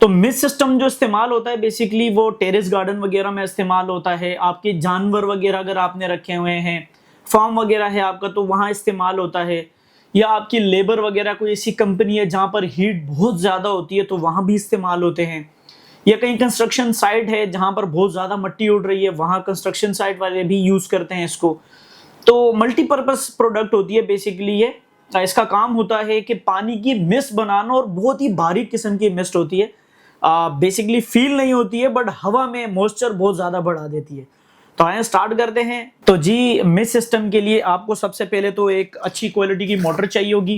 तो mist system जो इस्तेमाल होता है बेसिकली वो टेरेस गार्डन वगैरह में इस्तेमाल होता है। आपके जानवर वगैरह अगर आपने रखे हुए हैं, फार्म वगैरह है आपका, तो वहाँ इस्तेमाल होता है। या आपकी लेबर वगैरह कोई ऐसी कंपनी है जहाँ पर हीट बहुत ज़्यादा होती है तो वहाँ भी इस्तेमाल होते हैं। या कहीं कंस्ट्रक्शन साइट है जहाँ पर बहुत ज़्यादा मिट्टी उड़ रही है, वहाँ कंस्ट्रक्शन साइट वाले भी यूज़ करते हैं इसको। तो मल्टीपर्पज़ प्रोडक्ट होती है बेसिकली ये। इसका काम होता है कि पानी की मिस्ट बनाना, और बहुत ही बारीक किस्म की मिस्ट होती है। बेसिकली फील नहीं होती है बट हवा में मॉइस्चर बहुत ज़्यादा बढ़ा देती है। तो आइए स्टार्ट करते हैं। तो जी, मिस्ट सिस्टम के लिए आपको सबसे पहले तो एक अच्छी क्वालिटी की मोटर चाहिए होगी।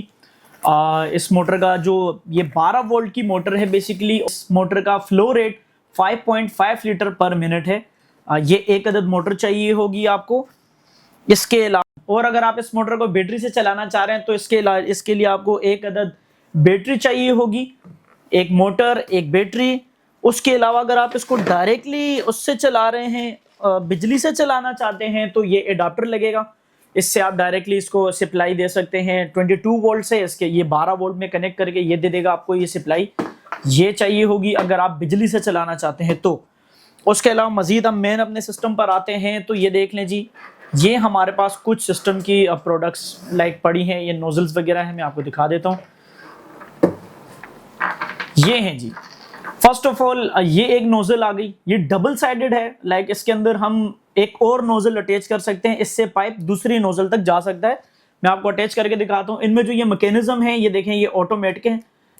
इस मोटर का जो ये 12 वोल्ट की मोटर है बेसिकली, इस मोटर का फ्लो रेट 5.5 लीटर पर मिनट है। ये एक अदद मोटर चाहिए होगी आपको। इसके अलावा और अगर आप इस मोटर को बैटरी से चलाना चाह रहे हैं तो इसके लिए आपको एक अदद बैटरी चाहिए होगी, एक मोटर, एक बैटरी। उसके अलावा अगर आप इसको डायरेक्टली उससे चला रहे हैं, बिजली से चलाना चाहते हैं, तो ये एडाप्टर लगेगा। इससे आप डायरेक्टली इसको सप्लाई दे सकते हैं 22 वोल्ट से। इसके ये 12 वोल्ट में कनेक्ट करके ये दे देगा आपको ये सप्लाई। ये चाहिए होगी अगर आप बिजली से चलाना चाहते हैं तो। उसके अलावा मजीद हम मेन अपने सिस्टम पर आते हैं। तो ये देख लें जी, ये हमारे पास कुछ सिस्टम की प्रोडक्ट्स लाइक पड़ी हैं। ये नोजल्स वगैरह है, मैं आपको दिखा देता हूँ। ये हैं जी, फर्स्ट ऑफ ऑल ये एक नोजल आ गई। ये डबल साइडेड है, लाइक इसके अंदर हम एक और नोजल अटैच कर सकते हैं। इससे पाइप दूसरी नोजल तक जा सकता है। मैं आपको अटैच करके दिखाता हूँ। इनमें जो ये मैकेनिज्म है, ये देखें, ये ऑटोमेटिक है।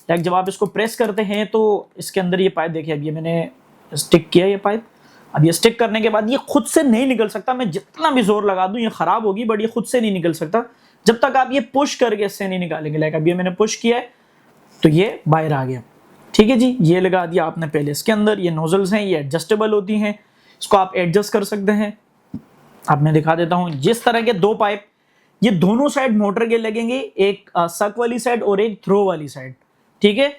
लाइक जब आप इसको प्रेस करते हैं तो इसके अंदर ये पाइप देखिए, अब ये मैंने स्टिक किया ये पाइप। अब ये स्टिक करने के बाद ये खुद से नहीं निकल सकता। मैं जितना भी जोर लगा दूं ये खराब होगी, बट ये खुद से नहीं निकल सकता जब तक आप ये पुश करके इससे नहीं निकालेंगे। लाइक अब ये मैंने पुश किया है तो ये बाहर आ गया। ठीक है जी, ये लगा दिया आपने पहले इसके अंदर। ये नोजल्स हैं, ये एडजस्टेबल होती हैं, इसको आप एडजस्ट कर सकते हैं। अब मैं दिखा देता हूं। जिस तरह के दो पाइप ये दोनों साइड मोटर के लगेंगे, एक सक वाली साइड और एक थ्रो वाली साइड। ठीक है,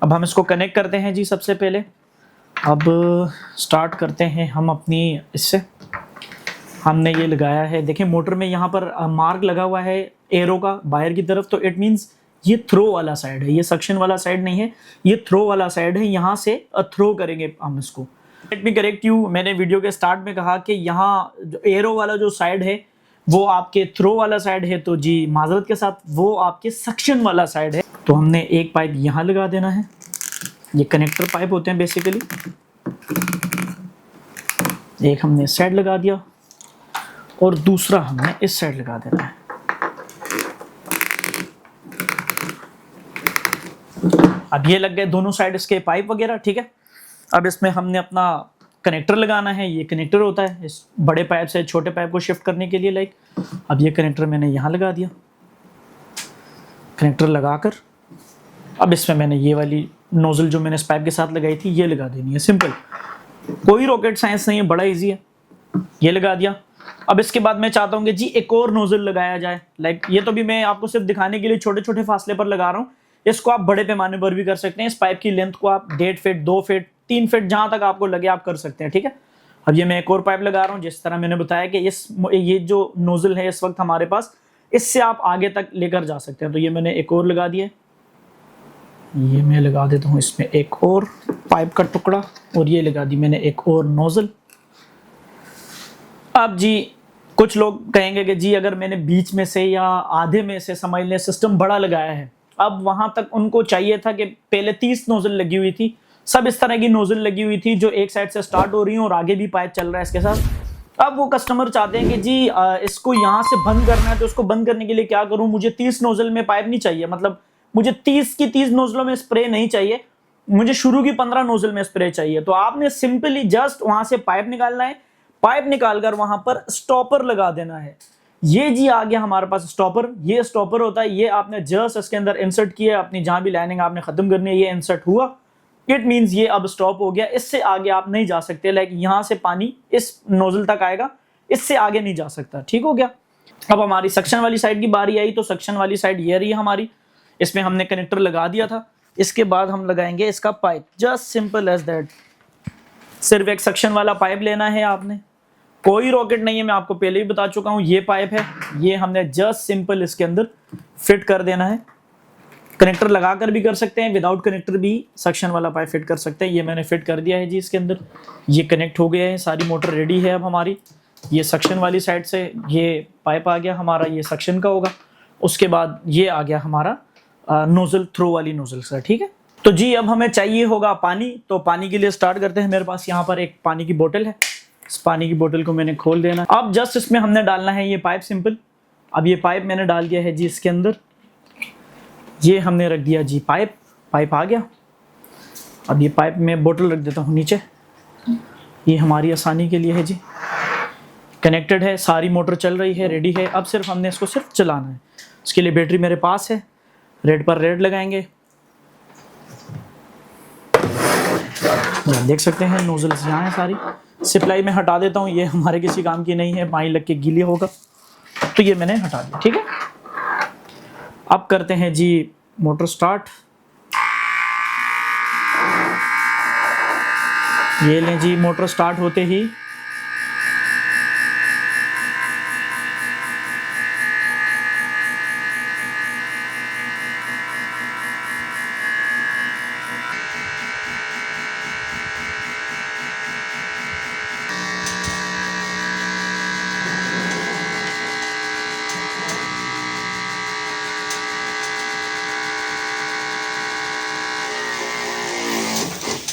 अब हम इसको कनेक्ट करते हैं जी। सबसे पहले अब स्टार्ट करते हैं हम अपनी इससे। हमने ये लगाया है, देखिए मोटर में यहाँ पर मार्क लगा हुआ है एरो का बाहर की तरफ, तो इट मीन्स ये थ्रो वाला साइड है, ये सक्शन वाला साइड नहीं है, ये थ्रो वाला साइड है। यहाँ से थ्रो करेंगे हम इसको। लेट मी करेक्ट यू, मैंने वीडियो के स्टार्ट में कहा कि यहाँ जो एरो वाला जो साइड है वो आपके थ्रो वाला साइड है, तो जी माजरत के साथ वो आपके सक्शन वाला साइड है। तो हमने एक पाइप यहाँ लगा देना है। ये कनेक्टर पाइप होते हैं बेसिकली। एक हमने इस साइड लगा दिया और दूसरा हमने इस साइड लगा देना है। अब ये लग गए दोनों साइड इसके पाइप वगैरह। ठीक है, अब इसमें हमने अपना कनेक्टर लगाना है। ये कनेक्टर होता है इस बड़े पाइप से छोटे पाइप को शिफ्ट करने के लिए। लाइक अब ये कनेक्टर मैंने यहाँ लगा दिया। कनेक्टर लगाकर अब इसमें मैंने ये वाली नोजल जो मैंने इस पाइप के साथ लगाई थी ये लगा देनी है। सिंपल, कोई रॉकेट साइंस नहीं है, बड़ा इजी है। ये लगा दिया। अब इसके बाद मैं चाहता हूँ कि जी एक और नोजल लगाया जाए। लाइक ये तो भी मैं आपको सिर्फ दिखाने के लिए छोटे छोटे फासले पर लगा रहा हूँ। इसको आप बड़े पैमाने पर भी कर सकते हैं। इस पाइप की लेंथ को आप 1.5 फीट, 2 फीट, 3 फीट, जहां तक आपको लगे आप कर सकते हैं। ठीक है, अब ये मैं एक और पाइप लगा रहा हूँ। जिस तरह मैंने बताया कि ये जो नोजल है इस वक्त हमारे पास, इससे आप आगे तक लेकर जा सकते हैं। तो ये मैंने एक और लगा दिया। ये मैं लगा देता हूँ इसमें एक और पाइप का टुकड़ा, और ये लगा दी मैंने एक और नोजल। अब जी कुछ लोग कहेंगे कि जी अगर मैंने बीच में से या आधे में से समझ लें सिस्टम बड़ा लगाया है, अब वहां तक उनको चाहिए था कि पहले 30 नोजल लगी हुई थी, सब इस तरह की नोजल लगी हुई थी जो एक साइड से स्टार्ट हो रही है और आगे भी पाइप चल रहा है इसके साथ। अब वो कस्टमर चाहते हैं कि जी इसको यहाँ से बंद करना है, तो उसको बंद करने के लिए क्या करूं, मुझे 30 नोजल में पाइप नहीं चाहिए, मतलब मुझे 30 की 30 नोजलों में स्प्रे नहीं चाहिए, मुझे शुरू की 15 नोजल में स्प्रे चाहिए। तो आपने सिंपली जस्ट वहां से पाइप निकालना है, पाइप निकालकर वहां पर स्टॉपर लगा देना है। ये जी आ गया हमारे पास स्टॉपर। ये स्टॉपर होता है, ये आपने जस्ट इसके अंदर इंसर्ट किया, अपनी जहां भी लाइनिंग आपने खत्म करनी है, ये इंसर्ट हुआ, इट मींस ये अब स्टॉप हो गया। इससे आगे आप नहीं जा सकते। लाइक यहां से पानी इस नोजल तक आएगा, इससे आगे नहीं जा सकता। ठीक हो गया। अब हमारी सक्शन वाली साइड की बारी आई, तो सक्शन वाली साइड ये रही हमारी। इसमें हमने कनेक्टर लगा दिया था। इसके बाद हम लगाएंगे इसका pipe, just simple as that. सिर्फ एक सक्शन वाला पाइप लेना है आपने, कोई रॉकेट नहीं है, मैं आपको पहले ही बता चुका हूं। ये पाइप है, ये हमने जस्ट सिंपल इसके अंदर फिट कर देना है। कनेक्टर लगाकर भी कर सकते हैं, विदाउट कनेक्टर भी सक्शन वाला पाइप फिट कर सकते हैं। ये मैंने फिट कर दिया है जी इसके अंदर। ये कनेक्ट हो गया है, सारी मोटर रेडी है अब हमारी। ये सक्शन वाली साइड से ये पाइप आ गया हमारा, ये सक्शन का होगा। उसके बाद ये आ गया हमारा नोजल, थ्रो वाली नोजल से, ठीक है। तो जी अब हमें चाहिए होगा पानी, तो पानी के लिए स्टार्ट करते हैं। मेरे पास यहाँ पर एक पानी की बोतल है, इस पानी की बोतल को मैंने खोल देना। अब जस्ट इसमें हमने डालना है ये पाइप, सिंपल। अब ये पाइप मैंने डाल दिया है जी इसके अंदर, ये हमने रख दिया जी पाइप आ गया। अब ये पाइप में बोतल रख देता हूँ नीचे, ये हमारी आसानी के लिए है जी। कनेक्टेड है, सारी मोटर चल रही है, रेडी है। अब सिर्फ हमने इसको सिर्फ चलाना है। इसके लिए बैटरी मेरे पास है, रेड पर रेड लगाएंगे। देख सकते हैं नोजल्स यहाँ है सारी। सप्लाई में हटा देता हूँ, ये हमारे किसी काम की नहीं है, पानी लग के गीली होगा, तो ये मैंने हटा दिया, ठीक है। अब करते हैं जी मोटर स्टार्ट। ये लें जी, मोटर स्टार्ट होते ही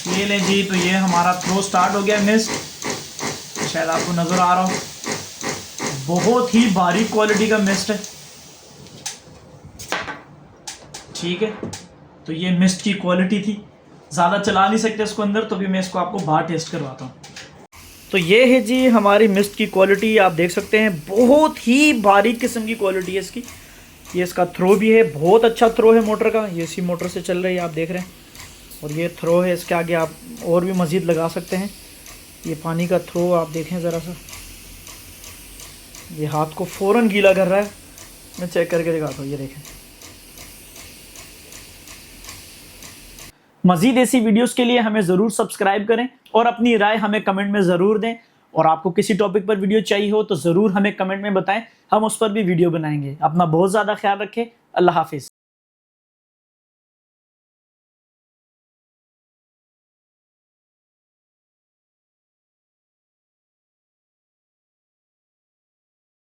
ये लें जी, तो ये हमारा थ्रो स्टार्ट हो गया। मिस्ट शायद आपको नजर आ रहा हो, बहुत ही बारीक क्वालिटी का मिस्ट है, ठीक है। तो ये मिस्ट की क्वालिटी थी, ज़्यादा चला नहीं सकते इसको अंदर, तो भी मैं इसको आपको बाहर टेस्ट करवाता हूँ। तो ये है जी हमारी मिस्ट की क्वालिटी, आप देख सकते हैं बहुत ही बारीक किस्म की क्वालिटी है इसकी। ये इसका थ्रो भी है, बहुत अच्छा थ्रो है मोटर का, ये इसी मोटर से चल रही है, आप देख रहे हैं। और ये थ्रो है, इसके आगे आप और भी मज़ीद लगा सकते हैं। ये पानी का थ्रो आप देखें ज़रा सा, ये हाथ को फ़ौरन गीला कर रहा है। मैं चेक करके दिखाता हूँ, ये देखें। मज़ीद ऐसी वीडियोस के लिए हमें ज़रूर सब्सक्राइब करें और अपनी राय हमें कमेंट में ज़रूर दें। और आपको किसी टॉपिक पर वीडियो चाहिए हो तो ज़रूर हमें कमेंट में बताएं, हम उस पर भी वीडियो बनाएंगे। अपना बहुत ज़्यादा ख्याल रखें। अल्लाह हाफिज़।